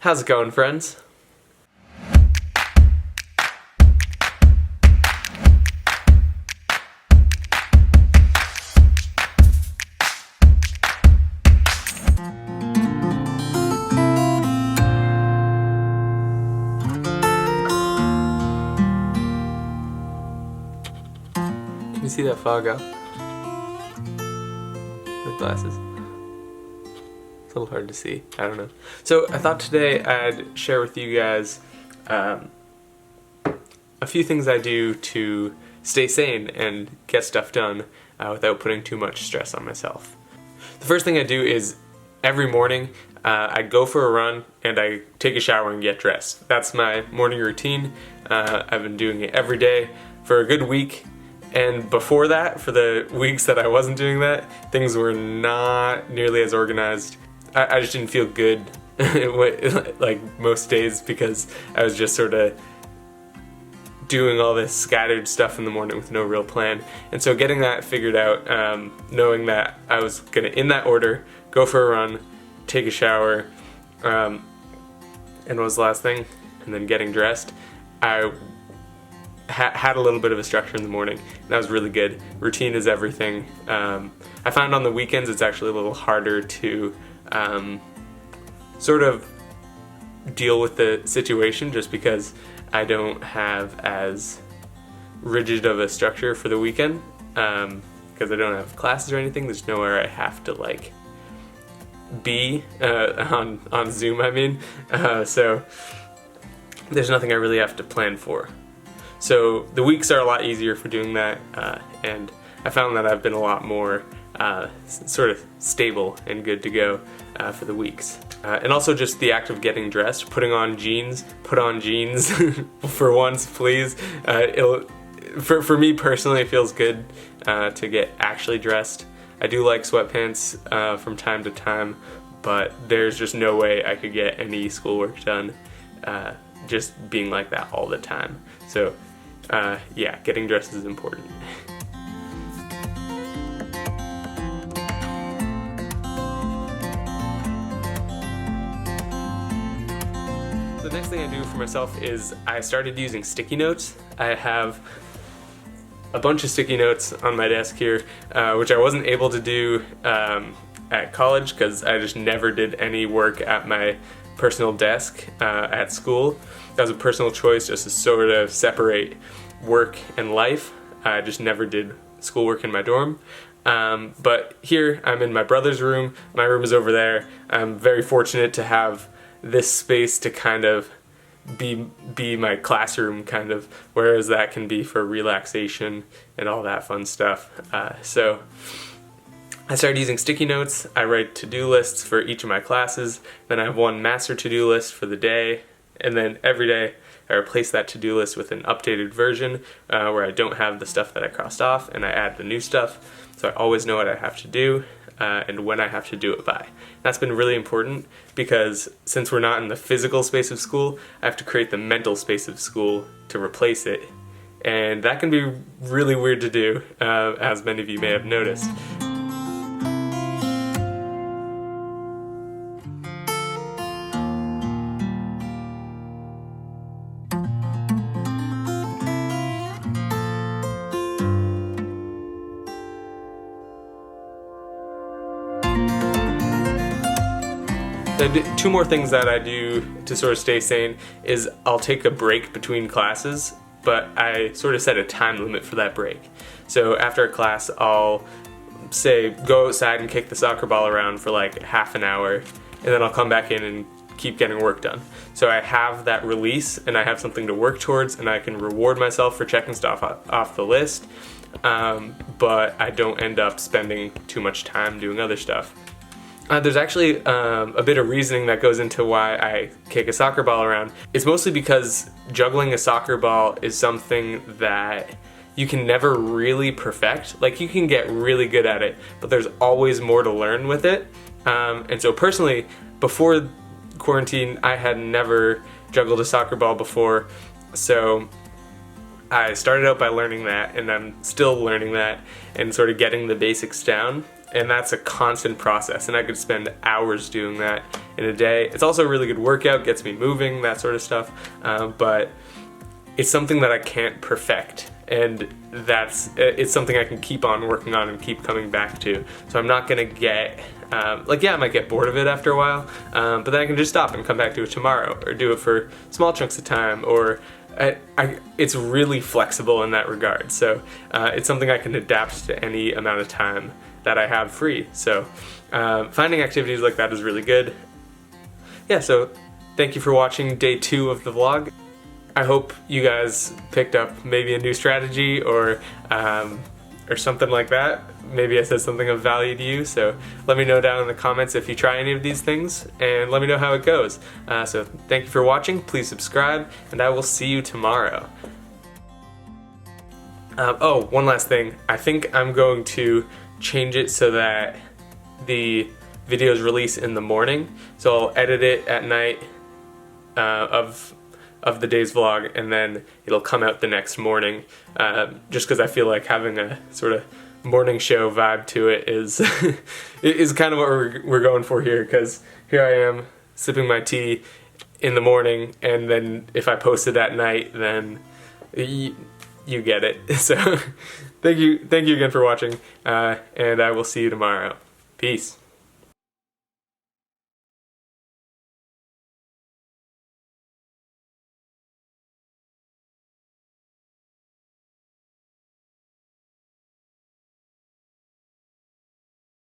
How's it going, friends? Can you see that fog out? With glasses. It's a little hard to see. I don't know. So I thought today I'd share with you guys a few things I do to stay sane and get stuff done without putting too much stress on myself. The first thing I do is every morning I go for a run and I take a shower and get dressed. That's my morning routine. I've been doing it every day for a good week. And before that, for the weeks that I wasn't doing that, things were not nearly as organized. I just didn't feel good like most days because I was just sort of doing all this scattered stuff in the morning with no real plan. And so getting that figured out, knowing that I was gonna, in that order, go for a run, take a shower, and what was the last thing? And then getting dressed, I had a little bit of a structure in the morning, and that was really good. Routine is everything. I found on the weekends it's actually a little harder to sort of deal with the situation just because I don't have as rigid of a structure for the weekend because I don't have classes or anything. There's nowhere I have to like be on Zoom, I mean. So there's nothing I really have to plan for. So the weeks are a lot easier for doing that, and I found that I've been a lot more sort of stable and good to go for the weeks. And also just the act of getting dressed, put on jeans for once, please. For me personally, it feels good to get actually dressed. I do like sweatpants from time to time, but there's just no way I could get any schoolwork done just being like that all the time. So yeah, getting dressed is important. The next thing I do for myself is I started using sticky notes. I have a bunch of sticky notes on my desk here, which I wasn't able to do at college because I just never did any work at my personal desk at school. That was a personal choice just to sort of separate work and life. I just never did schoolwork in my dorm. But here I'm in my brother's room. My room is over there. I'm very fortunate to have this space to kind of be my classroom, kind of, whereas that can be for relaxation and all that fun stuff. So I started using sticky notes. I write to-do lists for each of my classes. Then I have one master to-do list for the day. And then every day I replace that to-do list with an updated version where I don't have the stuff that I crossed off and I add the new stuff. So I always know what I have to do and when I have to do it by. That's been really important because since we're not in the physical space of school, I have to create the mental space of school to replace it. And that can be really weird to do, as many of you may have noticed. Two more things that I do to sort of stay sane is I'll take a break between classes, but I sort of set a time limit for that break. So after a class, I'll say go outside and kick the soccer ball around for like half an hour, and then I'll come back in and keep getting work done. So I have that release and I have something to work towards, and I can reward myself for checking stuff off the list, but I don't end up spending too much time doing other stuff. There's actually a bit of reasoning that goes into why I kick a soccer ball around. It's mostly because juggling a soccer ball is something that you can never really perfect. Like, you can get really good at it, but there's always more to learn with it. And so personally, before quarantine, I had never juggled a soccer ball before. So I started out by learning that, and I'm still learning that and sort of getting the basics down. and that's a constant process, and I could spend hours doing that in a day. It's also a really good workout, gets me moving, that sort of stuff, but it's something that I can't perfect, and it's something I can keep on working on and keep coming back to. So I'm not gonna get I might get bored of it after a while, but then I can just stop and come back to it tomorrow, or do it for small chunks of time, or it's really flexible in that regard. So it's something I can adapt to any amount of time that I have free. So finding activities like that is really good. Yeah, so thank you for watching day 2 of the vlog. I hope you guys picked up maybe a new strategy or something like that. Maybe I said something of value to you, so let me know down in the comments if you try any of these things, and let me know how it goes. So thank you for watching, please subscribe, and I will see you tomorrow. Oh, one last thing. I think I'm going to change it so that the videos release in the morning. So I'll edit it at night of the day's vlog, and then it'll come out the next morning, just because I feel like having a sort of morning show vibe to it is is kind of what we're going for here, because here I am sipping my tea in the morning, and then if I post it at night, then you get it. So thank you again for watching, and I will see you tomorrow. Peace.